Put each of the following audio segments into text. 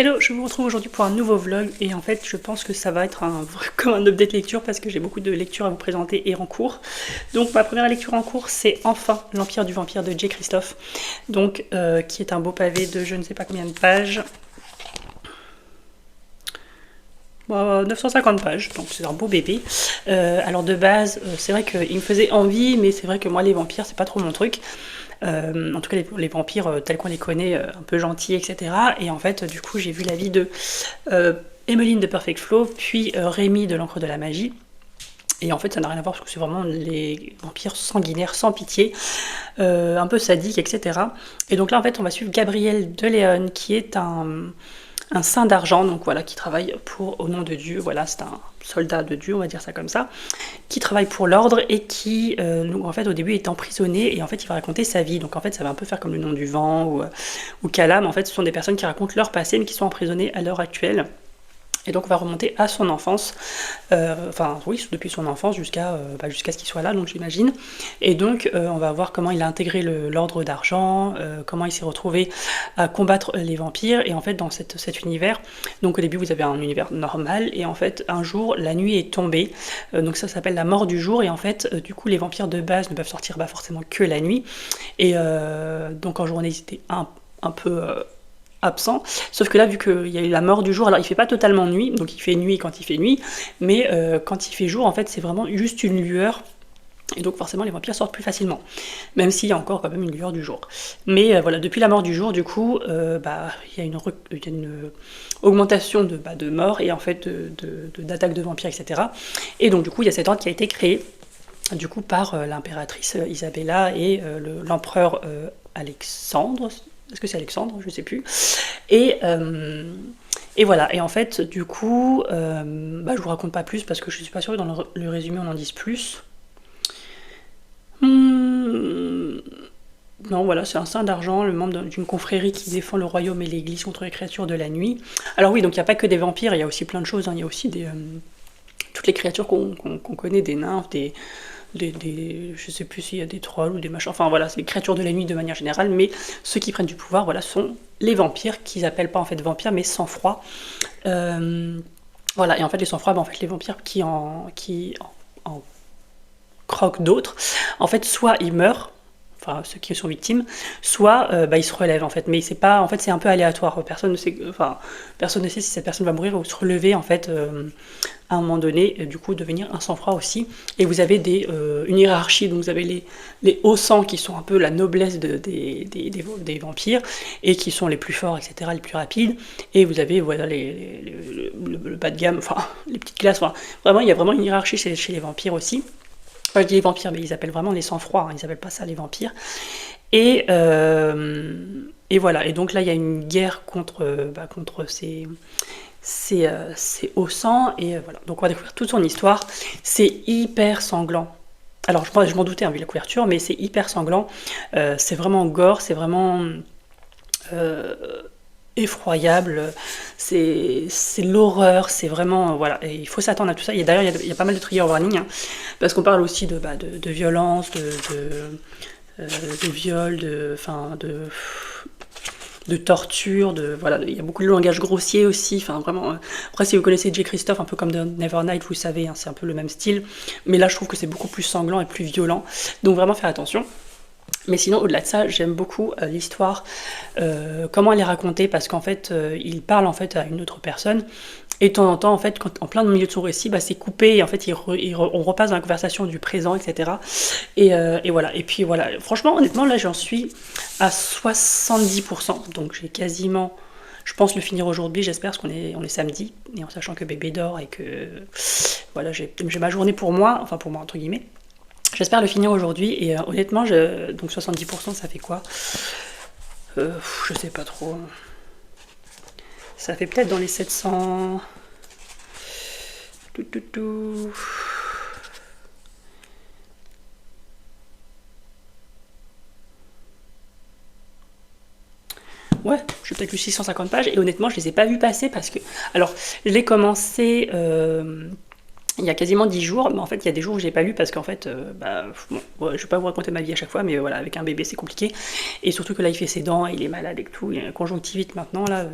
Hello, je vous retrouve aujourd'hui pour un nouveau vlog et en fait je pense que ça va être comme un update lecture parce que j'ai beaucoup de lectures à vous présenter et en cours. Donc ma première lecture en cours c'est enfin L'Empire du Vampire de J. Christophe, donc qui est un beau pavé de je ne sais pas combien de pages. 950 pages, donc c'est un beau bébé. Alors de base, c'est vrai qu'il me faisait envie, mais c'est vrai que moi les vampires c'est pas trop mon truc. En tout cas les vampires tels qu'on les connaît, un peu gentils, etc. Et en fait, du coup, j'ai vu la vie de Emmeline de Perfect Flow, puis Rémi de l'Encre de la Magie. Et en fait, ça n'a rien à voir parce que c'est vraiment les vampires sanguinaires, sans pitié, un peu sadiques, etc. Et donc là, en fait, on va suivre Gabriel de Léon, qui est un saint d'argent, donc voilà, qui travaille au nom de Dieu. Voilà, c'est un soldat de Dieu, on va dire ça comme ça, qui travaille pour l'ordre et qui, donc, en fait, au début, est emprisonné et en fait, il va raconter sa vie. Donc en fait, ça va un peu faire comme le nom du vent ou Calam. En fait, ce sont des personnes qui racontent leur passé mais qui sont emprisonnées à l'heure actuelle. Et donc on va remonter à son enfance, enfin oui, depuis son enfance jusqu'à jusqu'à ce qu'il soit là, donc j'imagine. Et donc on va voir comment il a intégré l'ordre d'argent, comment il s'est retrouvé à combattre les vampires, et en fait dans cet univers, donc au début vous avez un univers normal, et en fait un jour la nuit est tombée, donc ça s'appelle la mort du jour, et en fait du coup les vampires de base ne peuvent sortir forcément que la nuit, et donc en journée ils étaient un peu absent, sauf que là vu qu'il y a eu la mort du jour, alors il fait pas totalement nuit, donc il fait nuit quand il fait nuit, mais quand il fait jour en fait c'est vraiment juste une lueur, et donc forcément les vampires sortent plus facilement, même s'il y a encore quand même une lueur du jour. Mais voilà, depuis la mort du jour, du coup, il y a une augmentation de morts et en fait d'attaques de vampires, etc. Et donc du coup il y a cet ordre qui a été créé du coup par l'impératrice Isabella et l'empereur Alexandre. Est-ce que c'est Alexandre? Je sais plus. Et voilà. Et en fait, du coup, je vous raconte pas plus parce que je suis pas sûre que dans le résumé on en dise plus. Non, voilà, c'est un saint d'argent, le membre d'une confrérie qui défend le royaume et l'église contre les créatures de la nuit. Alors oui, donc il n'y a pas que des vampires, il y a aussi plein de choses, hein. Il y a aussi toutes les créatures qu'on connaît, des nymphes, je sais plus s'il y a des trolls ou des machins, enfin voilà, c'est les créatures de la nuit de manière générale, mais ceux qui prennent du pouvoir, voilà, sont les vampires, qu'ils appellent pas en fait vampires, mais sang-froid. Voilà, et en fait les sang-froid, en fait les vampires qui en croquent d'autres, en fait soit ils meurent, enfin ceux qui sont victimes, soit ils se relèvent en fait, mais c'est pas, en fait c'est un peu aléatoire, personne ne sait si cette personne va mourir ou se relever en fait à un moment donné, du coup devenir un sang-froid aussi. Et vous avez une hiérarchie, donc vous avez les hauts sangs qui sont un peu la noblesse des vampires et qui sont les plus forts, etc., les plus rapides, et vous avez voilà le bas de gamme, enfin les petites classes, enfin, vraiment il y a vraiment une hiérarchie chez les vampires aussi. Enfin, je dis les vampires, mais ils appellent vraiment les sang-froids, hein, ils appellent pas ça les vampires. Et voilà, et donc là il y a une guerre contre ces hauts sang, et voilà. Donc on va découvrir toute son histoire. C'est hyper sanglant. Alors je m'en doutais, hein, vu la couverture, mais c'est hyper sanglant. C'est vraiment gore, c'est vraiment effroyable. C'est l'horreur, c'est vraiment voilà. Et il faut s'attendre à tout ça. Et d'ailleurs il y a pas mal de trigger warning, hein, parce qu'on parle aussi de violence, de viol, de torture, voilà, il y a beaucoup de langage grossier aussi, enfin vraiment. Après, si vous connaissez J. Christophe, un peu comme de Nevernight, vous savez, hein, c'est un peu le même style, mais là je trouve que c'est beaucoup plus sanglant et plus violent, donc vraiment faire attention. Mais sinon, au-delà de ça, j'aime beaucoup l'histoire, comment elle est racontée, parce qu'en fait, il parle en fait à une autre personne, et de temps en temps, en fait, en plein milieu de son récit, c'est coupé, et en fait, on repasse dans la conversation du présent, etc. Et voilà. Et puis voilà, franchement, honnêtement, là, j'en suis à 70%, donc j'ai quasiment, je pense le finir aujourd'hui, j'espère, parce on est samedi, et en sachant que bébé dort, et que voilà, j'ai ma journée pour moi, enfin pour moi, entre guillemets. J'espère le finir aujourd'hui, et honnêtement, donc 70%, ça fait quoi? Je sais pas trop. Ça fait peut-être dans les 700... Ouais, j'ai peut-être lu 650 pages, et honnêtement, je les ai pas vues passer parce que... Alors, je l'ai commencé... il y a quasiment 10 jours, mais en fait il y a des jours où j'ai pas lu parce qu'en fait, bon, ouais, je vais pas vous raconter ma vie à chaque fois, mais voilà, avec un bébé c'est compliqué, et surtout que là il fait ses dents, il est malade et tout, il a une conjonctivite maintenant, là,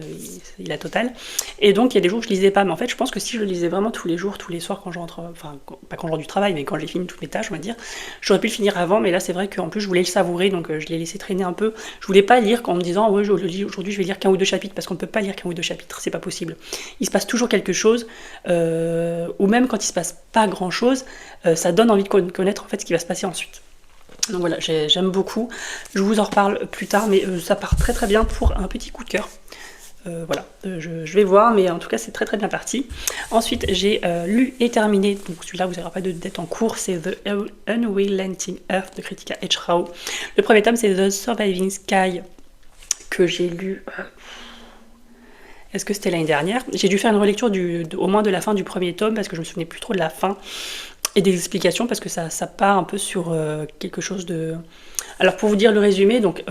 il a total, et donc il y a des jours où je lisais pas, mais en fait je pense que si je lisais vraiment tous les jours, tous les soirs quand je rentre, enfin pas quand je rentre du travail, mais quand j'ai fini toutes mes tâches on va dire, j'aurais pu le finir avant, mais là c'est vrai qu'en plus je voulais le savourer, donc je l'ai laissé traîner un peu, je voulais pas lire en me disant ouais aujourd'hui je vais lire qu'un ou deux chapitres, parce qu'on ne peut pas lire qu'un ou deux chapitres, c'est pas possible, il se passe toujours quelque chose, ou même quand il se passe pas grand chose, ça donne envie de connaître en fait ce qui va se passer ensuite. Donc voilà, j'aime beaucoup. Je vous en reparle plus tard, mais ça part très très bien pour un petit coup de cœur. Voilà, je vais voir, mais en tout cas c'est très très bien parti. Ensuite j'ai lu et terminé, donc celui-là vous n'aurez pas de dette en cours, c'est The Unrelenting Earth de Kritika Echraou. Le premier tome c'est The Surviving Sky, que j'ai lu... Est-ce que c'était l'année dernière? J'ai dû faire une relecture au moins de la fin du premier tome, parce que je me souvenais plus trop de la fin et des explications, parce que ça part un peu sur quelque chose de... Alors pour vous dire le résumé, donc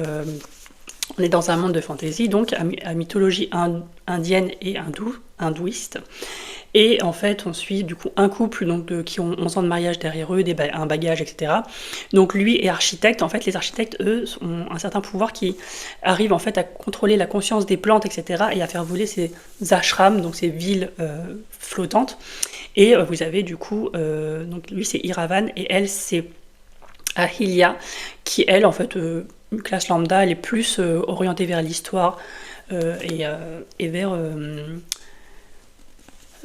on est dans un monde de fantasy, donc à mythologie indienne et hindouiste. Et en fait, on suit du coup un couple donc, qui ont 11 ans de mariage derrière eux, un bagage, etc. Donc lui est architecte. En fait, les architectes, eux, ont un certain pouvoir qui arrive en fait à contrôler la conscience des plantes, etc. et à faire voler ces ashrams, donc ces villes flottantes. Et vous avez du coup, donc lui c'est Iravan et elle c'est Ahilia, qui elle en fait, une classe lambda, elle est plus orientée vers l'histoire et vers...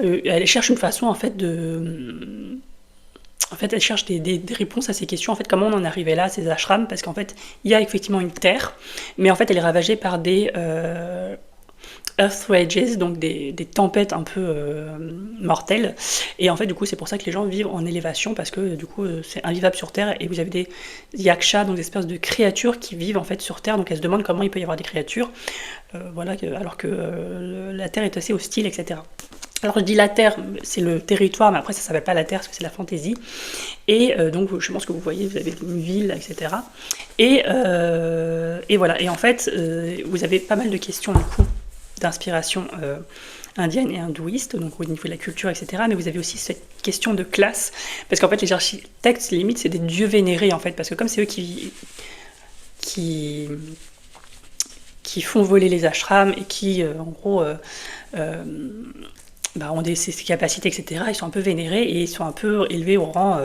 elle cherche une façon en fait de... En fait, elle cherche des réponses à ces questions. En fait, comment on en est arrivé là, ces ashrams, parce qu'en fait, il y a effectivement une terre, mais en fait, elle est ravagée par des earth rages, donc des tempêtes un peu mortelles. Et en fait, du coup, c'est pour ça que les gens vivent en élévation, parce que du coup, c'est invivable sur Terre. Et vous avez des yakshas, donc des espèces de créatures qui vivent en fait sur Terre. Donc, elles se demandent comment il peut y avoir des créatures, voilà, alors que la Terre est assez hostile, etc. Alors je dis la Terre, c'est le territoire, mais après ça s'appelle pas la Terre parce que c'est la fantaisie. Et donc je pense que vous voyez, vous avez une ville, etc. Et voilà. Et en fait, vous avez pas mal de questions du coup d'inspiration indienne et hindouiste, donc au niveau de la culture, etc. Mais vous avez aussi cette question de classe, parce qu'en fait les architectes, limite, c'est des dieux vénérés en fait, parce que comme c'est eux qui font voler les ashrams et qui, en gros, ont ces capacités, etc. Ils sont un peu vénérés et ils sont un peu élevés au rang,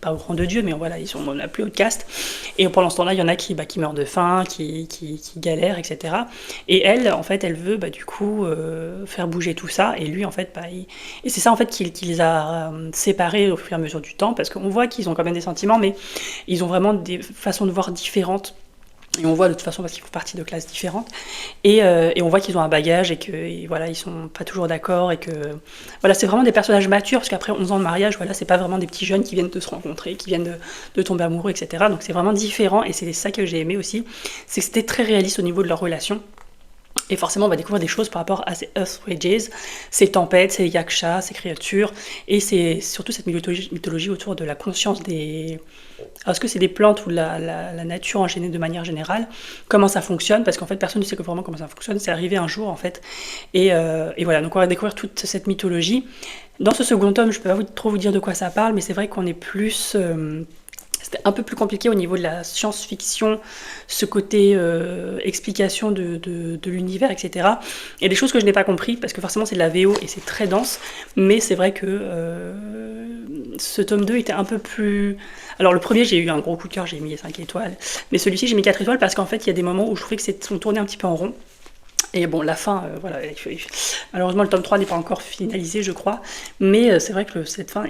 pas au rang de Dieu, mais voilà, ils sont la plus haute caste. Et pendant ce temps-là, il y en a qui meurent de faim, qui galèrent, etc. Et elle, en fait, elle veut du coup faire bouger tout ça. Et lui, en fait, et c'est ça en fait qui les a séparés au fur et à mesure du temps, parce qu'on voit qu'ils ont quand même des sentiments, mais ils ont vraiment des façons de voir différentes. Et on voit de toute façon parce qu'ils font partie de classes différentes. Et on voit qu'ils ont un bagage et que voilà, ils sont pas toujours d'accord. Et que voilà, c'est vraiment des personnages matures, parce qu'après 11 ans de mariage, voilà, c'est pas vraiment des petits jeunes qui viennent de se rencontrer, qui viennent de tomber amoureux, etc. Donc c'est vraiment différent, et c'est ça que j'ai aimé aussi. C'est que c'était très réaliste au niveau de leur relation. Et forcément, on va découvrir des choses par rapport à ces Earth Rages, ces tempêtes, ces yakshas, ces créatures, et c'est surtout cette mythologie autour de la conscience des... Alors, est-ce que c'est des plantes ou la nature de manière générale? Comment ça fonctionne? Parce qu'en fait, personne ne sait vraiment comment ça fonctionne. C'est arrivé un jour, en fait. Et voilà, donc on va découvrir toute cette mythologie. Dans ce second tome, je ne peux pas trop vous dire de quoi ça parle, mais c'est vrai qu'on est plus... C'était un peu plus compliqué au niveau de la science-fiction, ce côté explication de l'univers, etc. Il y a des choses que je n'ai pas compris, parce que forcément c'est de la VO et c'est très dense, mais c'est vrai que ce tome 2 était un peu plus... Alors le premier, j'ai eu un gros coup de cœur, j'ai mis 5 étoiles, mais celui-ci j'ai mis 4 étoiles parce qu'en fait il y a des moments où je trouvais que on tournait un petit peu en rond. Et bon, la fin, voilà, malheureusement le tome 3 n'est pas encore finalisé, je crois, mais c'est vrai que cette fin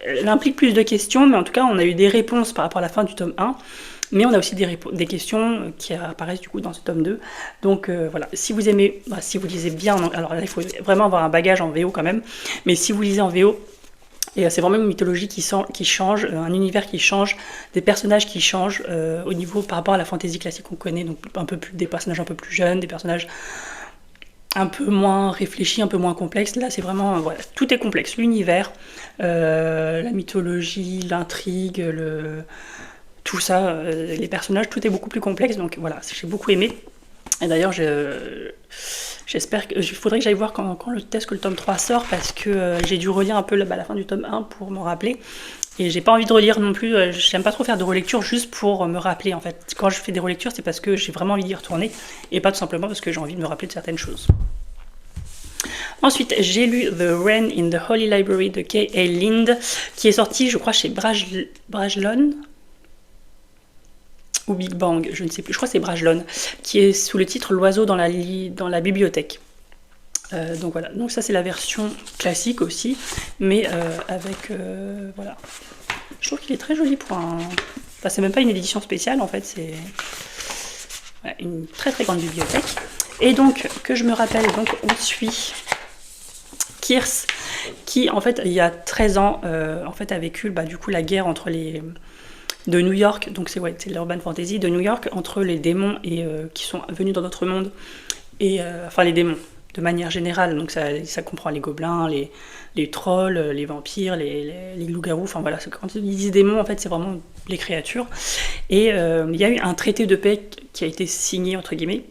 elle implique plus de questions, mais en tout cas on a eu des réponses par rapport à la fin du tome 1, mais on a aussi des questions qui apparaissent du coup dans ce tome 2. Donc voilà, si vous aimez, si vous lisez bien, alors là il faut vraiment avoir un bagage en VO quand même, mais si vous lisez en VO, et c'est vraiment une mythologie qui change, un univers qui change, des personnages qui changent au niveau par rapport à la fantasy classique qu'on connaît, donc des personnages un peu plus jeunes, des personnages un peu moins réfléchis, un peu moins complexes. Là, c'est vraiment, voilà, tout est complexe. L'univers, la mythologie, l'intrigue, tout ça, les personnages, tout est beaucoup plus complexe. Donc voilà, j'ai beaucoup aimé. Et d'ailleurs, j'espère que. Il faudrait que j'aille voir quand le test que le tome 3 sort, parce que j'ai dû relire un peu la fin du tome 1 pour me rappeler. Et j'ai pas envie de relire non plus. J'aime pas trop faire de relecture juste pour me rappeler en fait. Quand je fais des relectures, c'est parce que j'ai vraiment envie d'y retourner et pas tout simplement parce que j'ai envie de me rappeler de certaines choses. Ensuite, j'ai lu The Wren in the Holy Library de K.A. Lind, qui est sorti, je crois, chez Brajlon ou Big Bang, je ne sais plus, je crois que c'est Brajlon, qui est sous le titre L'oiseau dans la bibliothèque. Donc voilà, donc ça c'est la version classique aussi, mais avec voilà. Je trouve qu'il est très joli pour un. Enfin, c'est même pas une édition spéciale en fait, c'est une très très grande bibliothèque. Et donc que je me rappelle, donc on suit Kirst, qui en fait il y a 13 ans en fait a vécu du coup la guerre entre les de New York, donc c'est l'urban fantasy de New York entre les démons et qui sont venus dans notre monde et enfin les démons de manière générale, donc ça comprend les gobelins, les trolls, les vampires, les loups-garous, enfin voilà, quand ils disent démons, en fait, c'est vraiment les créatures. Et il y a eu un traité de paix qui a été signé, entre guillemets,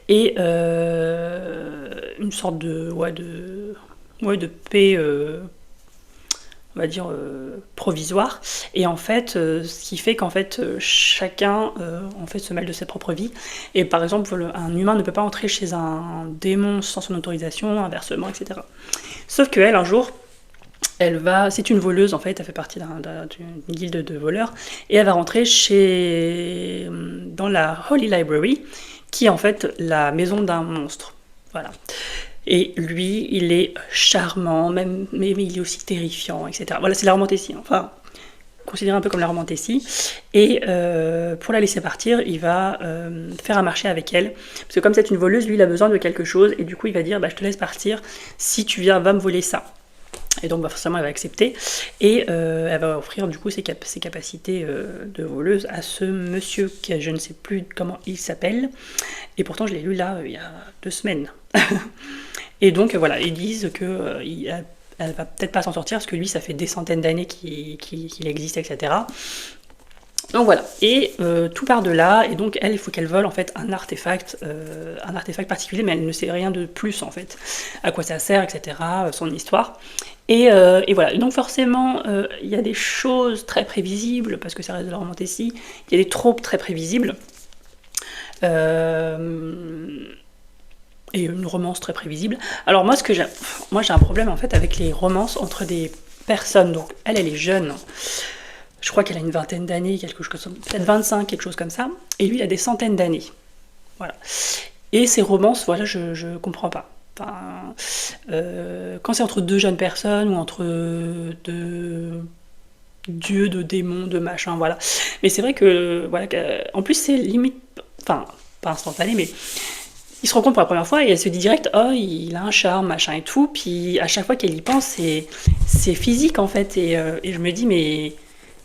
et une sorte de paix, on va dire, provisoire. Et en fait, ce qui fait qu'en fait, chacun en fait, se mêle de sa propre vie. Et par exemple, un humain ne peut pas entrer chez un démon sans son autorisation, inversement, etc. Sauf qu'elle, un jour, c'est une voleuse en fait, elle fait partie d'une guilde de voleurs, et elle va rentrer dans la Holy Library, qui est en fait la maison d'un monstre. Voilà. Et lui, il est charmant, mais il est aussi terrifiant, etc. Voilà, c'est la romantécie. Enfin, considéré un peu comme la romantécie. Et pour la laisser partir, il va faire un marché avec elle. Parce que comme c'est une voleuse, lui, il a besoin de quelque chose. Et du coup, il va dire, je te laisse partir si tu va me voler ça. Et donc forcément elle va accepter et elle va offrir du coup ses capacités de voleuse à ce monsieur que je ne sais plus comment il s'appelle, et pourtant je l'ai lu là il y a 2 semaines. Et donc voilà, ils disent que elle va peut-être pas s'en sortir parce que lui ça fait des centaines d'années qu'il existe, etc. Donc voilà, et tout part de là, et donc elle, il faut qu'elle vole en fait un artefact particulier, mais elle ne sait rien de plus en fait, à quoi ça sert, etc., son histoire. Et voilà, donc forcément, il y a des choses très prévisibles, parce que ça reste de la romantécie, il y a des tropes très prévisibles, et une romance très prévisible. Alors moi, j'ai un problème en fait avec les romances entre des personnes, donc elle est jeune, je crois qu'elle a une vingtaine d'années, quelque chose comme ça, peut-être 25, quelque chose comme ça, et lui il a des centaines d'années. Voilà. Et ces romances, voilà, je comprends pas. Enfin, quand c'est entre 2 jeunes personnes ou entre 2 dieux, de démons, de machin, voilà. Mais c'est vrai que, voilà, en plus c'est limite, enfin, pas instantané, mais ils se rencontrent pour la première fois et elle se dit direct, oh, il a un charme, machin et tout. Puis à chaque fois qu'elle y pense, c'est physique en fait. Et je me dis, mais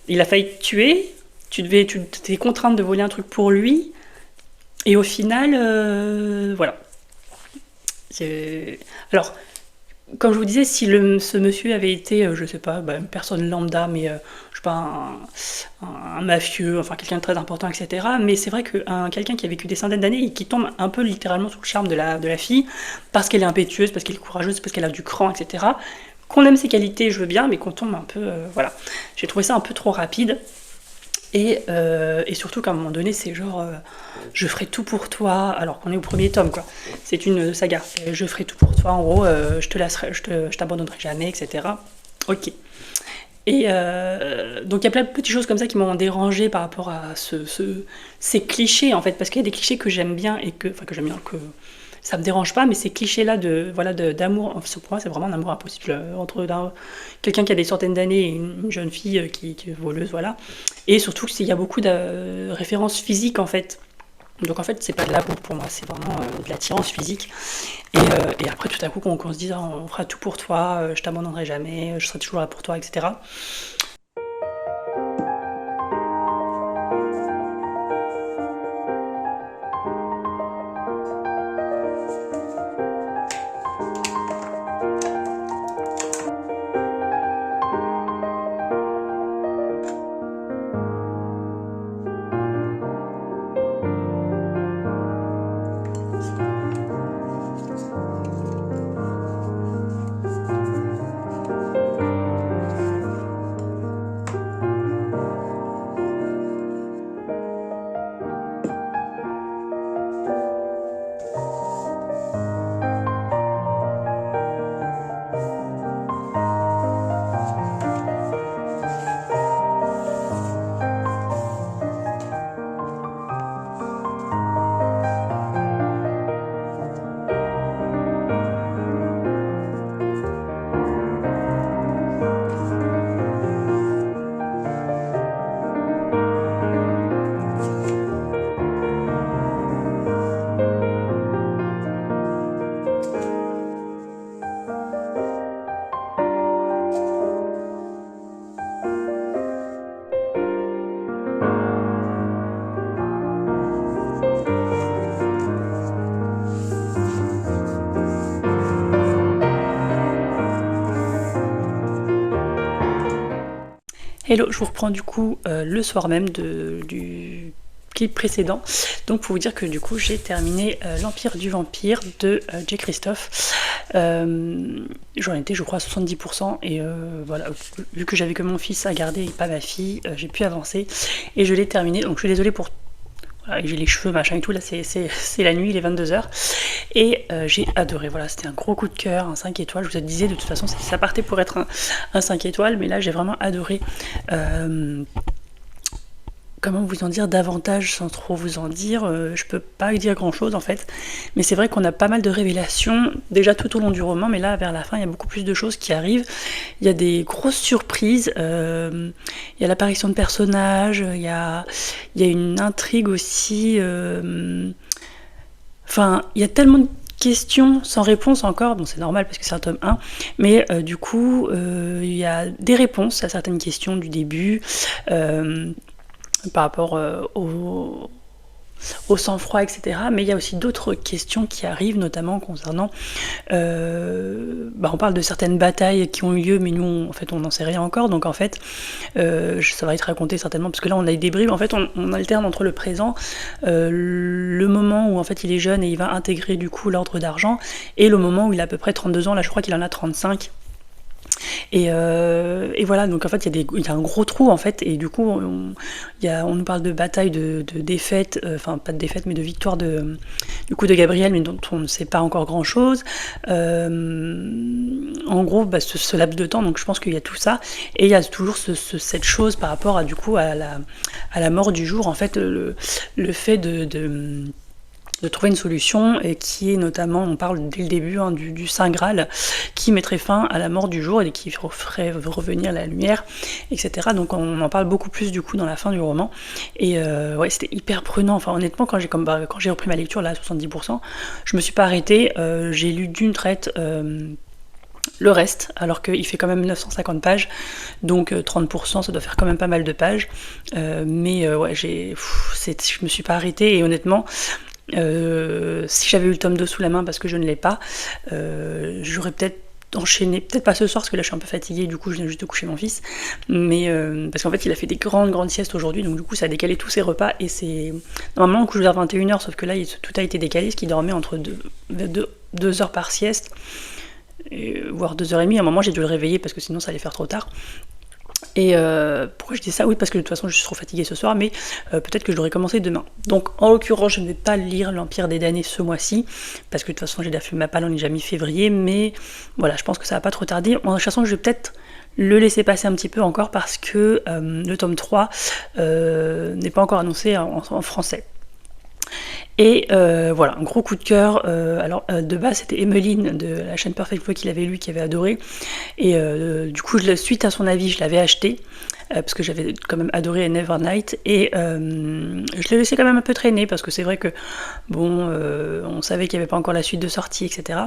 il a failli te tuer, tu t'es contrainte de voler un truc pour lui, et au final, voilà. Alors, comme je vous disais, si ce monsieur avait été, je sais pas, une personne lambda, mais je sais pas, un mafieux, enfin quelqu'un de très important, etc. Mais c'est vrai que quelqu'un qui a vécu des centaines d'années et qui tombe un peu littéralement sous le charme de la fille, parce qu'elle est impétueuse, parce qu'elle est courageuse, parce qu'elle a du cran, etc. Qu'on aime ses qualités, je veux bien, mais qu'on tombe un peu, voilà. J'ai trouvé ça un peu trop rapide. Et surtout qu'à un moment donné, c'est genre, je ferai tout pour toi, alors qu'on est au premier tome, quoi. C'est une saga. Je ferai tout pour toi, en gros, je t'abandonnerai jamais, etc. Ok. Et donc il y a plein de petites choses comme ça qui m'ont dérangé par rapport à ces clichés, en fait, parce qu'il y a des clichés que j'aime bien et que j'aime bien, que ça me dérange pas, mais ces clichés-là d'amour, pour moi c'est vraiment un amour impossible entre quelqu'un qui a des centaines d'années et une jeune fille qui est voleuse, voilà. Et surtout qu'il y a beaucoup de références physiques en fait. Donc en fait c'est pas de l'amour pour moi, c'est vraiment de l'attirance physique. Et après tout à coup qu'on se dise on fera tout pour toi, je t'abandonnerai jamais, je serai toujours là pour toi, etc. Hello, je vous reprends du coup le soir même du clip précédent. Donc pour vous dire que du coup j'ai terminé l'Empire du Vampire de J. Christophe. J'en étais je crois à 70% et voilà, vu que j'avais que mon fils à garder et pas ma fille, j'ai pu avancer et je l'ai terminé. Donc je suis désolée pour... Voilà, j'ai les cheveux machin et tout, là c'est la nuit, il est 22h et j'ai adoré, voilà, c'était un gros coup de cœur, un 5 étoiles, je vous disais de toute façon ça partait pour être un 5 étoiles, mais là j'ai vraiment adoré. Comment vous en dire davantage sans trop vous en dire, je peux pas dire grand chose en fait, mais c'est vrai qu'on a pas mal de révélations déjà tout au long du roman, mais là vers la fin il y a beaucoup plus de choses qui arrivent, il y a des grosses surprises, il y a l'apparition de personnages, il y a une intrigue aussi, enfin il y a tellement de questions sans réponse encore, bon c'est normal parce que c'est un tome 1, mais du coup il y a des réponses à certaines questions du début, par rapport au sang-froid, etc. Mais il y a aussi d'autres questions qui arrivent, notamment concernant... on parle de certaines batailles qui ont eu lieu, mais nous, en fait, on n'en sait rien encore. Donc, en fait, ça va être raconté certainement, parce que là, on a des bribes. En fait, on alterne entre le présent, le moment où, en fait, il est jeune et il va intégrer, du coup, l'ordre d'argent, et le moment où il a à peu près 32 ans. Là, je crois qu'il en a 35. Et voilà, donc en fait il y a un gros trou en fait, et du coup on nous parle de bataille, de défaite, enfin pas de défaite mais de victoire du coup de Gabriel, mais dont on ne sait pas encore grand chose. En gros ce laps de temps, donc je pense qu'il y a tout ça, et il y a toujours cette chose par rapport à du coup à la mort du jour, en fait le fait de trouver une solution, et qui est notamment, on parle dès le début du Saint Graal qui mettrait fin à la mort du jour et qui ferait revenir la lumière, etc. Donc on en parle beaucoup plus du coup dans la fin du roman, et ouais, c'était hyper prenant. Enfin honnêtement, quand j'ai repris ma lecture là à 70%, je me suis pas arrêtée, j'ai lu d'une traite le reste, alors qu'il fait quand même 950 pages, donc 30%, ça doit faire quand même pas mal de pages, mais ouais, je me suis pas arrêtée, et honnêtement, si j'avais eu le tome 2 sous la main, parce que je ne l'ai pas, j'aurais peut-être enchaîné, peut-être pas ce soir parce que là je suis un peu fatiguée, du coup je viens juste de coucher mon fils, mais parce qu'en fait il a fait des grandes siestes aujourd'hui, donc du coup ça a décalé tous ses repas, et c'est normalement on couche vers 21h, sauf que là tout a été décalé, ce qui dormait entre 2 heures par sieste, voire 2h30. À un moment j'ai dû le réveiller parce que sinon ça allait faire trop tard. Et pourquoi je dis ça? Oui, parce que de toute façon je suis trop fatiguée ce soir, mais peut-être que je l'aurais commencé demain. Donc en l'occurrence je ne vais pas lire l'Empire des damnés ce mois-ci, parce que de toute façon j'ai déjà fait ma palle, on est déjà mi-février, mais voilà, je pense que ça va pas trop tarder. En sachant que je vais peut-être le laisser passer un petit peu encore, parce que le tome 3 n'est pas encore annoncé en français. Et voilà, un gros coup de cœur. Alors de base c'était Emmeline de la chaîne Perfect Boy qui l'avait lu, qui avait adoré, et du coup suite à son avis je l'avais acheté, parce que j'avais quand même adoré Nevernight, et je l'ai laissé quand même un peu traîner, parce que c'est vrai que bon, on savait qu'il n'y avait pas encore la suite de sortie, etc.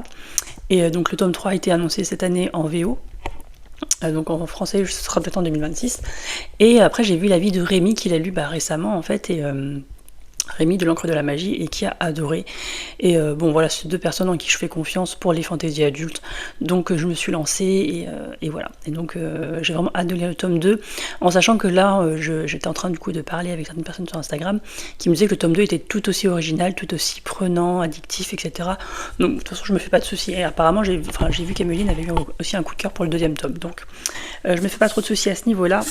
Et donc le tome 3 a été annoncé cette année en VO. Donc en français ce sera peut-être en 2026, et après j'ai vu l'avis de Rémi qui l'a lu récemment en fait, et Rémi de l'encre de la magie, et qui a adoré. Et bon voilà, c'est deux personnes en qui je fais confiance pour les fantaisies adultes, donc je me suis lancée, et voilà. Et donc j'ai vraiment hâte de lire le tome 2, en sachant que là j'étais en train du coup de parler avec certaines personnes sur Instagram qui me disaient que le tome 2 était tout aussi original, tout aussi prenant, addictif, etc. Donc de toute façon je me fais pas de soucis, et apparemment j'ai vu qu'Emeline avait eu aussi un coup de cœur pour le deuxième tome, donc je me fais pas trop de soucis à ce niveau là.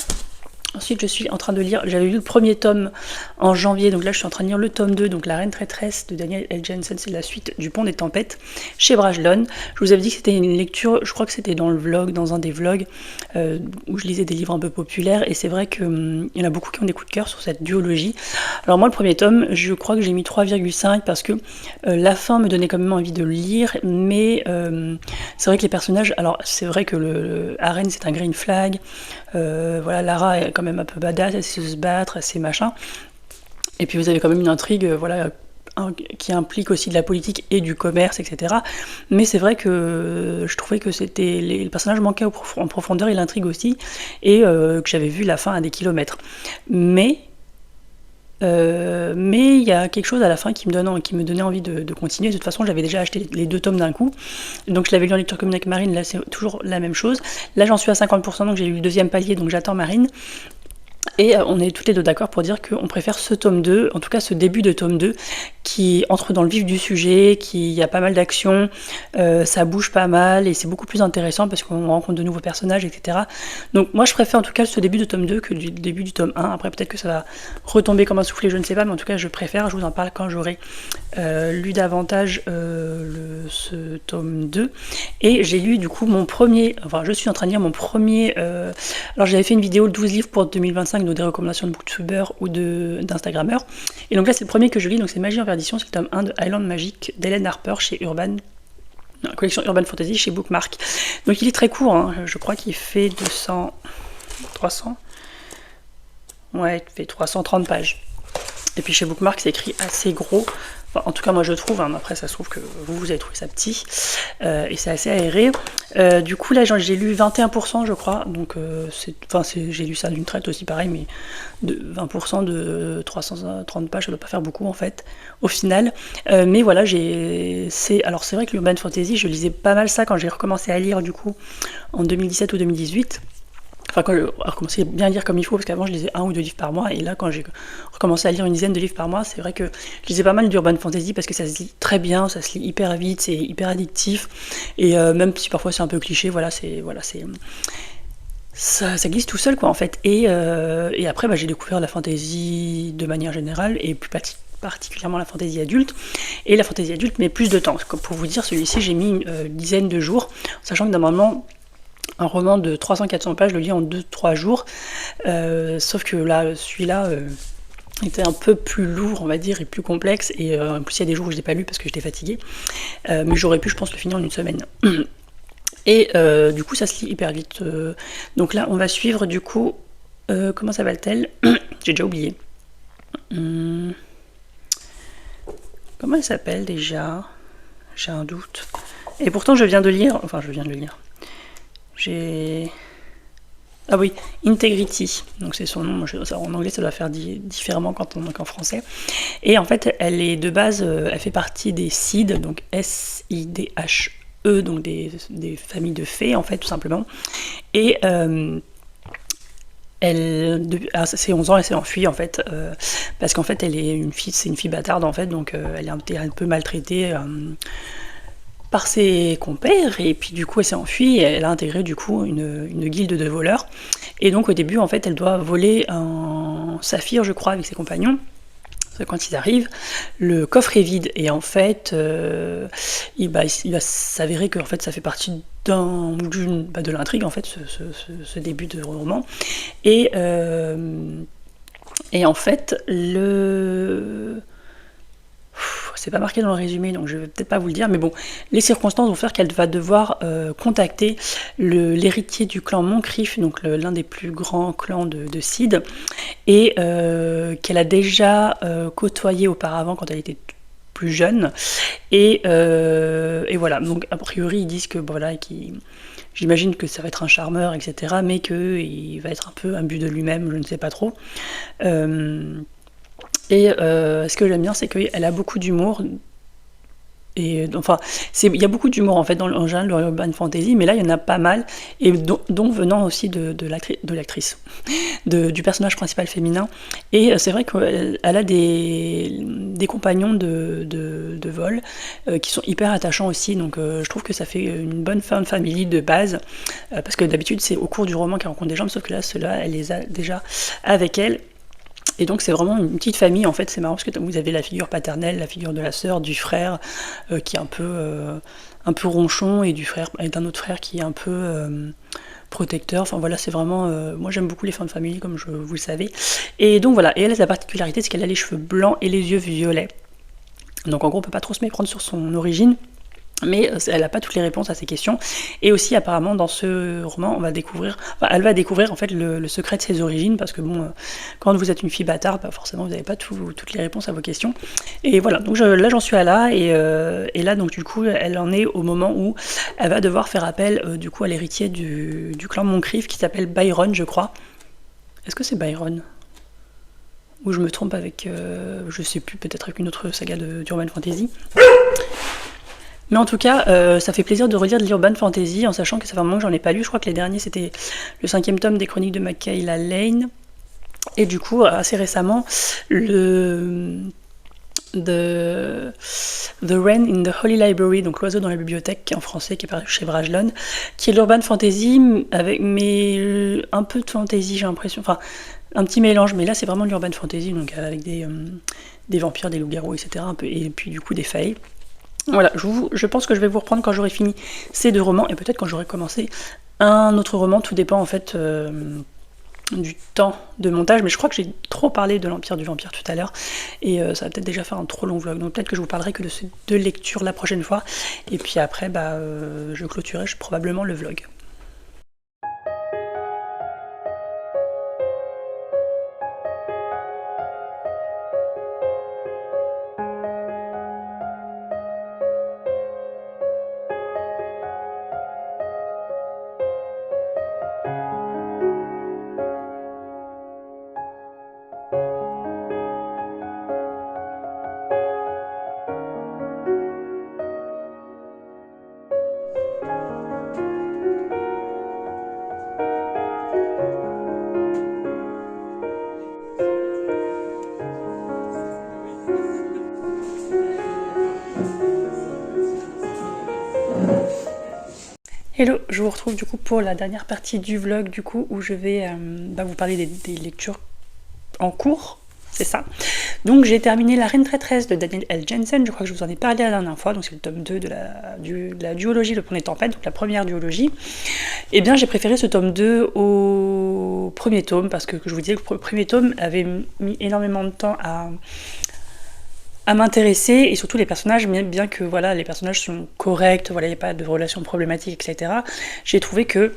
Ensuite, je suis en train de lire, j'avais lu le premier tome en janvier, donc là je suis en train de lire le tome 2, donc La Reine Traîtresse de Daniel L. Jensen, c'est la suite du Pont des Tempêtes, chez Brajlon. Je vous avais dit que c'était une lecture, je crois que c'était dans un des vlogs, où je lisais des livres un peu populaires, et c'est vrai qu'il y en a beaucoup qui ont des coups de cœur sur cette duologie. Alors moi, le premier tome, je crois que j'ai mis 3,5, parce que la fin me donnait quand même envie de le lire, mais c'est vrai que les personnages, alors c'est vrai que Arène c'est un green flag, voilà, Lara est quand même un peu badass, elle sait se battre, elle sait machin. Et puis vous avez quand même une intrigue, voilà, qui implique aussi de la politique et du commerce, etc. Mais c'est vrai que je trouvais que les personnages manquaient en profondeur, et l'intrigue aussi, et que j'avais vu la fin à des kilomètres. Mais Mais il y a quelque chose à la fin qui me donnait envie de continuer. De toute façon, j'avais déjà acheté les 2 tomes d'un coup, donc je l'avais lu en lecture commune avec Marine. Là, c'est toujours la même chose. Là, j'en suis à 50%, donc j'ai lu le 2e palier, donc j'attends Marine. Et on est toutes les deux d'accord pour dire qu'on préfère ce tome 2, en tout cas ce début de tome 2, qui entre dans le vif du sujet, qui y a pas mal d'action, ça bouge pas mal, et c'est beaucoup plus intéressant parce qu'on rencontre de nouveaux personnages, etc. Donc moi je préfère en tout cas ce début de tome 2 que le début du tome 1. Après peut-être que ça va retomber comme un soufflet, je ne sais pas, mais en tout cas je préfère, je vous en parle quand j'aurai lu davantage ce tome 2. Et j'ai lu du coup je suis en train de lire mon premier... alors j'avais fait une vidéo 12 livres pour 2025, donc des recommandations de booktubers ou d'instagrammeurs. Et donc là c'est le premier que je lis, donc c'est Magie en perdition, c'est le tome 1 de Highland Magic d'Hélène Harper chez Urban, collection Urban Fantasy chez Bookmark. Donc il est très court, hein, je crois qu'il fait 300, ouais, il fait 330 pages. Et puis chez Bookmark c'est écrit assez gros. Enfin, en tout cas moi je trouve, hein, après ça se trouve que vous avez trouvé ça petit, et c'est assez aéré. Du coup là j'ai lu 21% je crois, donc j'ai lu ça d'une traite aussi pareil, mais de 20% de 330 pages ça doit pas faire beaucoup en fait au final. Mais voilà, alors c'est vrai que l'Urban Fantasy je lisais pas mal ça quand j'ai recommencé à lire du coup en 2017 ou 2018. Enfin, quand j'ai recommencé à bien lire comme il faut, parce qu'avant je lisais 1 ou 2 livres par mois, et là quand j'ai recommencé à lire une dizaine de livres par mois, c'est vrai que je lisais pas mal d'Urban Fantasy parce que ça se lit très bien, ça se lit hyper vite, c'est hyper addictif, et même si parfois c'est un peu cliché, ça glisse tout seul quoi en fait. Et après j'ai découvert la fantasy de manière générale, et plus particulièrement la fantasy adulte, et la fantasy adulte mais plus de temps. Pour vous dire, celui-ci j'ai mis une dizaine de jours, sachant que normalement un roman de 300-400 pages, je le lis en 2-3 jours, sauf que là, celui-là était un peu plus lourd, on va dire, et plus complexe, et en plus il y a des jours où je l'ai pas lu parce que j'étais fatiguée, mais j'aurais pu, je pense, le finir en une semaine. Et du coup, ça se lit hyper vite. Donc là, on va suivre, du coup, comment s'appelle-t-elle? J'ai déjà oublié. Comment elle s'appelle déjà? J'ai un doute. Et pourtant, je viens de le lire. Ah oui, Integrity, donc c'est son nom, en anglais ça doit faire différemment qu'en français. Et en fait, elle est de base, elle fait partie des SIDE, donc S-I-D-H-E, donc des familles de fées en fait, tout simplement. Et à ses 11 ans, elle s'est enfuie en fait, parce qu'en fait, c'est une fille bâtarde en fait, donc elle est un peu maltraitée par ses compères, et puis du coup elle s'est enfuie, et elle a intégré du coup une guilde de voleurs, et donc au début en fait elle doit voler un saphir je crois avec ses compagnons. Quand ils arrivent, le coffre est vide, et en fait il va s'avérer que en fait ça fait partie de l'intrigue en fait, ce début de roman, et en fait c'est pas marqué dans le résumé, donc je vais peut-être pas vous le dire, mais bon, les circonstances vont faire qu'elle va devoir contacter l'héritier du clan Moncrief, donc l'un des plus grands clans de Cid, et qu'elle a déjà côtoyé auparavant quand elle était plus jeune, et voilà, donc a priori ils disent que voilà, j'imagine que ça va être un charmeur, etc., mais qu'il va être un peu imbu de lui-même, je ne sais pas trop. Et ce que j'aime bien, c'est qu'elle a beaucoup d'humour. Et enfin, il y a beaucoup d'humour en fait en général dans l'urban fantasy, mais là il y en a pas mal, et dont venant aussi de l'actrice, du personnage principal féminin. Et c'est vrai qu'elle a des compagnons de vol qui sont hyper attachants aussi, donc je trouve que ça fait une bonne fin de famille de base, parce que d'habitude c'est au cours du roman qu'elle rencontre des gens, sauf que là, ceux-là, elle les a déjà avec elle. Et donc c'est vraiment une petite famille en fait, c'est marrant parce que vous avez la figure paternelle, la figure de la sœur, du frère qui est un peu ronchon, et d'un autre frère qui est un peu protecteur. Enfin voilà, c'est vraiment moi j'aime beaucoup les fins de famille comme vous le savez. Et donc voilà, et elle a la particularité, c'est qu'elle a les cheveux blancs et les yeux violets. Donc en gros on peut pas trop se méprendre sur son origine, mais elle n'a pas toutes les réponses à ces questions. Et aussi apparemment dans ce roman elle va découvrir en fait le secret de ses origines, parce que bon, quand vous êtes une fille bâtarde, forcément vous n'avez pas toutes les réponses à vos questions. Et voilà, donc là j'en suis à là, et là donc du coup elle en est au moment où elle va devoir faire appel du coup à l'héritier du clan Moncrief qui s'appelle Byron, je crois. Est-ce que c'est Byron? Ou je me trompe avec, je sais plus, peut-être avec une autre saga d'Urban Fantasy. Mais en tout cas, ça fait plaisir de relire de l'Urban Fantasy, en sachant que ça fait un moment que j'en ai pas lu. Je crois que les derniers, c'était le 5e tome des Chroniques de Michaela Lane. Et du coup, assez récemment, The Wren in the Holy Library, donc l'oiseau dans la bibliothèque en français, qui est paru chez Brajlon, qui est l'urban fantasy, mais un peu de fantasy, j'ai l'impression, enfin un petit mélange, mais là c'est vraiment l'urban fantasy, donc avec des vampires, des loups-garous, etc. Un peu, et puis du coup des failles. Voilà, je pense que je vais vous reprendre quand j'aurai fini ces 2 romans, et peut-être quand j'aurai commencé un autre roman, tout dépend en fait du temps de montage, mais je crois que j'ai trop parlé de l'Empire du Vampire tout à l'heure, et ça va peut-être déjà faire un trop long vlog, donc peut-être que je vous parlerai que de ces 2 lectures la prochaine fois, et puis après, je clôturerai probablement le vlog. Hello, je vous retrouve du coup pour la dernière partie du vlog du coup où je vais vous parler des lectures en cours, c'est ça. Donc j'ai terminé La Reine Traîtresse de Daniel L. Jensen, je crois que je vous en ai parlé la dernière fois, donc c'est le tome 2 de la duologie Le Pont des Tempêtes, donc la première duologie. Et bien j'ai préféré ce tome 2 au premier tome, parce que je vous disais que le premier tome avait mis énormément de temps à m'intéresser, et surtout les personnages, bien que voilà, les personnages sont corrects, voilà, il n'y a pas de relations problématiques, etc. J'ai trouvé que le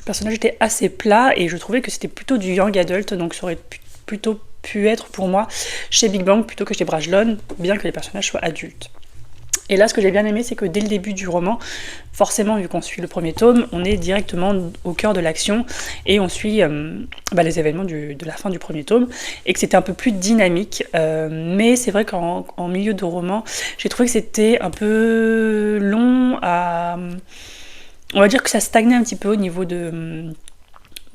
personnage était assez plat, et je trouvais que c'était plutôt du young adult, donc ça aurait plutôt pu être pour moi chez Big Bang plutôt que chez Brajlon, bien que les personnages soient adultes. Et là, ce que j'ai bien aimé, c'est que dès le début du roman, forcément, vu qu'on suit le premier tome, on est directement au cœur de l'action et on suit les événements de la fin du premier tome, et que c'était un peu plus dynamique. Mais c'est vrai qu'en milieu de roman, j'ai trouvé que c'était un peu long à... On va dire que ça stagnait un petit peu au niveau de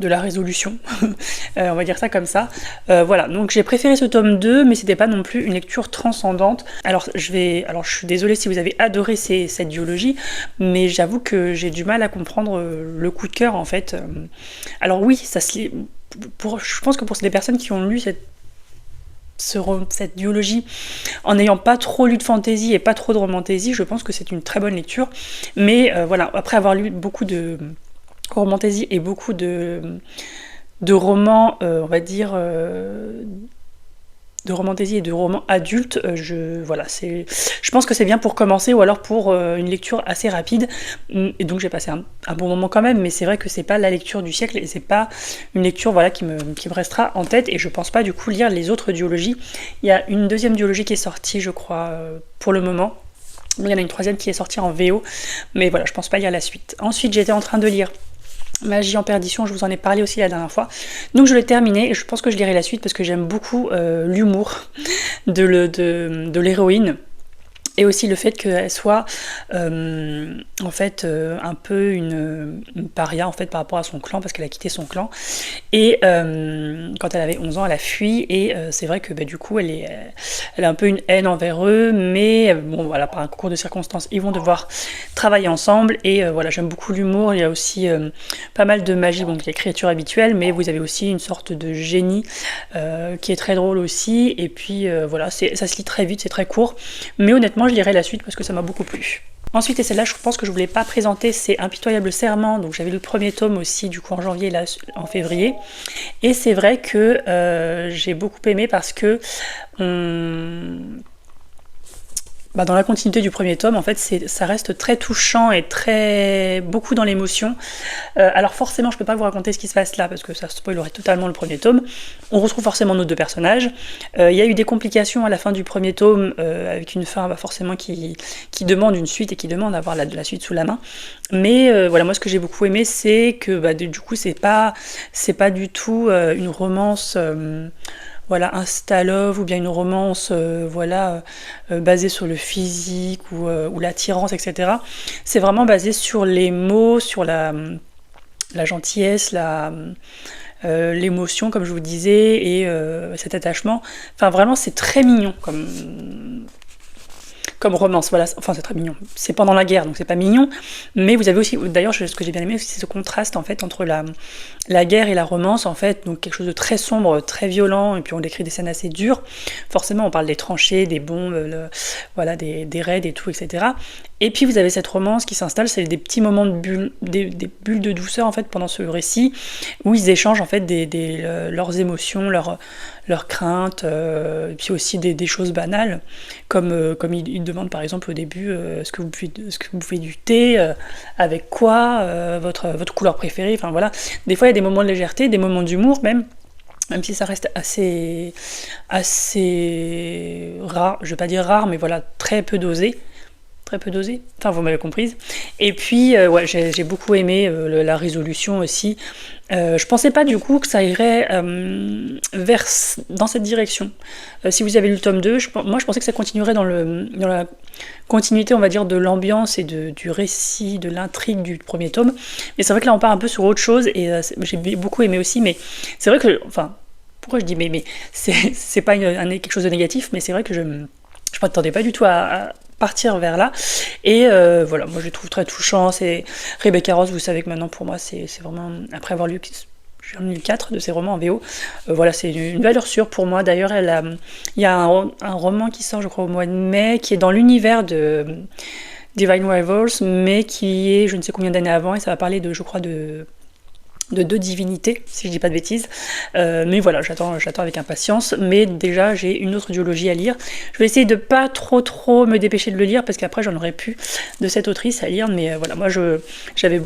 la résolution, on va dire ça comme ça. Voilà, donc j'ai préféré ce tome 2, mais c'était pas non plus une lecture transcendante. Alors je suis désolée si vous avez adoré cette duologie, mais j'avoue que j'ai du mal à comprendre le coup de cœur en fait. Alors oui, ça se lit, je pense que pour des personnes qui ont lu cette duologie en n'ayant pas trop lu de fantasy et pas trop de romantasy, je pense que c'est une très bonne lecture. Mais voilà, après avoir lu beaucoup de romantasy et beaucoup de romans, on va dire, de romantasy et de romans adultes, je pense que c'est bien pour commencer, ou alors pour une lecture assez rapide, et donc j'ai passé un bon moment quand même, mais c'est vrai que c'est pas la lecture du siècle, et c'est pas une lecture voilà, qui me restera en tête, et je pense pas du coup lire les autres duologies. Il y a une deuxième duologie qui est sortie, je crois, pour le moment. Il y en a une troisième qui est sortie en VO, mais voilà, je pense pas lire la suite. Ensuite, j'étais en train de lire Magie en perdition, je vous en ai parlé aussi la dernière fois. Donc je l'ai terminé, et je pense que je lirai la suite parce que j'aime beaucoup l'humour de l'héroïne. Et aussi le fait qu'elle soit en fait un peu une paria en fait par rapport à son clan, parce qu'elle a quitté son clan, et quand elle avait 11 ans elle a fui, et c'est vrai que du coup elle a un peu une haine envers eux, mais bon voilà, par un concours de circonstances ils vont devoir travailler ensemble, et voilà, j'aime beaucoup l'humour. Il y a aussi pas mal de magie, donc les créatures habituelles, mais vous avez aussi une sorte de génie qui est très drôle aussi, et puis voilà, ça se lit très vite, c'est très court, mais honnêtement je lirai la suite parce que ça m'a beaucoup plu. Ensuite, et celle-là je pense que je ne vous l'ai pas présentée, c'est Impitoyable Serment, donc j'avais le premier tome aussi du coup en janvier, là en février, et c'est vrai que j'ai beaucoup aimé parce que dans la continuité du premier tome, en fait, ça reste très touchant et beaucoup dans l'émotion. Alors forcément, je peux pas vous raconter ce qui se passe là, parce que ça spoilerait totalement le premier tome. On retrouve forcément nos 2 personnages. Il y a eu des complications à la fin du premier tome, avec une fin forcément qui demande une suite, et qui demande d'avoir la suite sous la main. Mais voilà, moi ce que j'ai beaucoup aimé, c'est que du coup, c'est pas du tout une romance... voilà, insta-love ou bien une romance voilà, basée sur le physique ou l'attirance, etc. C'est vraiment basé sur les mots, sur la gentillesse, l'émotion, comme je vous disais, et cet attachement. Enfin, vraiment, c'est très mignon comme romance, voilà, enfin c'est très mignon. C'est pendant la guerre, donc c'est pas mignon, mais vous avez aussi, d'ailleurs, ce que j'ai bien aimé aussi, c'est ce contraste en fait entre la guerre et la romance, en fait, donc quelque chose de très sombre, très violent, et puis on décrit des scènes assez dures. Forcément, on parle des tranchées, des bombes, voilà, des raids et tout, etc. Et puis vous avez cette romance qui s'installe, c'est des petits moments de bulles, des bulles de douceur en fait pendant ce récit, où ils échangent en fait leurs émotions, leurs craintes, et puis aussi des choses banales, comme ils demandent par exemple au début est-ce que vous buvez du thé, avec quoi, votre couleur préférée, enfin voilà. Des fois il y a des moments de légèreté, des moments d'humour même si ça reste assez rare, je vais pas dire rare, mais voilà, très peu dosé. Très peu dosé, enfin vous m'avez comprise. Et puis ouais, j'ai beaucoup aimé la résolution aussi. Je pensais pas du coup que ça irait dans cette direction. Si vous avez lu le tome 2, moi je pensais que ça continuerait dans la continuité, on va dire, de l'ambiance et du récit, de l'intrigue du premier tome. Mais c'est vrai que là on part un peu sur autre chose et j'ai beaucoup aimé aussi. Mais c'est vrai que, enfin, pourquoi je dis mais c'est pas quelque chose de négatif, mais c'est vrai que je m'attendais pas du tout à partir vers là, et voilà, moi je le trouve très touchant. C'est Rebecca Ross, vous savez que maintenant pour moi c'est vraiment, après avoir lu, j'en ai lu 4 de ses romans en VO, voilà, c'est une valeur sûre pour moi. D'ailleurs il y a un roman qui sort je crois au mois de mai, qui est dans l'univers de Divine Rivals, mais qui est je ne sais combien d'années avant, et ça va parler je crois de deux divinités, si je dis pas de bêtises. Mais voilà, j'attends avec impatience. Mais déjà, j'ai une autre duologie à lire. Je vais essayer de pas trop me dépêcher de le lire, parce qu'après, j'en aurais plus de cette autrice à lire. Mais voilà, moi, j'avais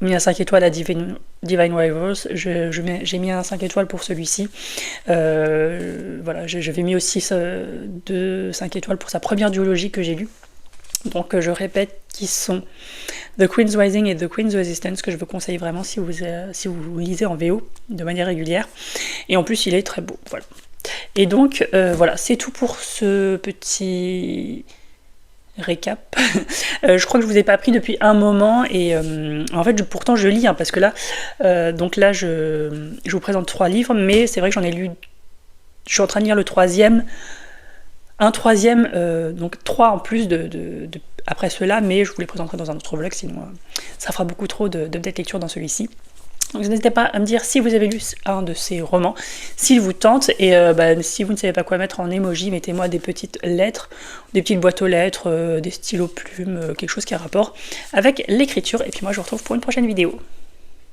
mis un 5 étoiles à Divine Rivals. J'ai mis un 5 étoiles pour celui-ci. Voilà, j'avais mis aussi 5 étoiles pour sa première duologie que j'ai lue. Donc je répète, qui sont The Queen's Rising et The Queen's Resistance, que je vous conseille vraiment si vous lisez en VO de manière régulière. Et en plus, il est très beau. Voilà. Et donc, voilà, c'est tout pour ce petit récap. Je crois que je vous ai pas pris depuis un moment, et en fait, pourtant, je lis, hein, parce que là, je vous présente 3 livres, mais c'est vrai que j'en ai lu. Je suis en train de lire le troisième. Un troisième, donc 3 en plus après cela, mais je vous les présenterai dans un autre vlog, sinon ça fera beaucoup trop de lecture dans celui-ci. Donc n'hésitez pas à me dire si vous avez lu un de ces romans, s'il vous tente, et si vous ne savez pas quoi mettre en emoji, mettez-moi des petites lettres, des petites boîtes aux lettres, des stylos plumes, quelque chose qui a rapport avec l'écriture, et puis moi je vous retrouve pour une prochaine vidéo.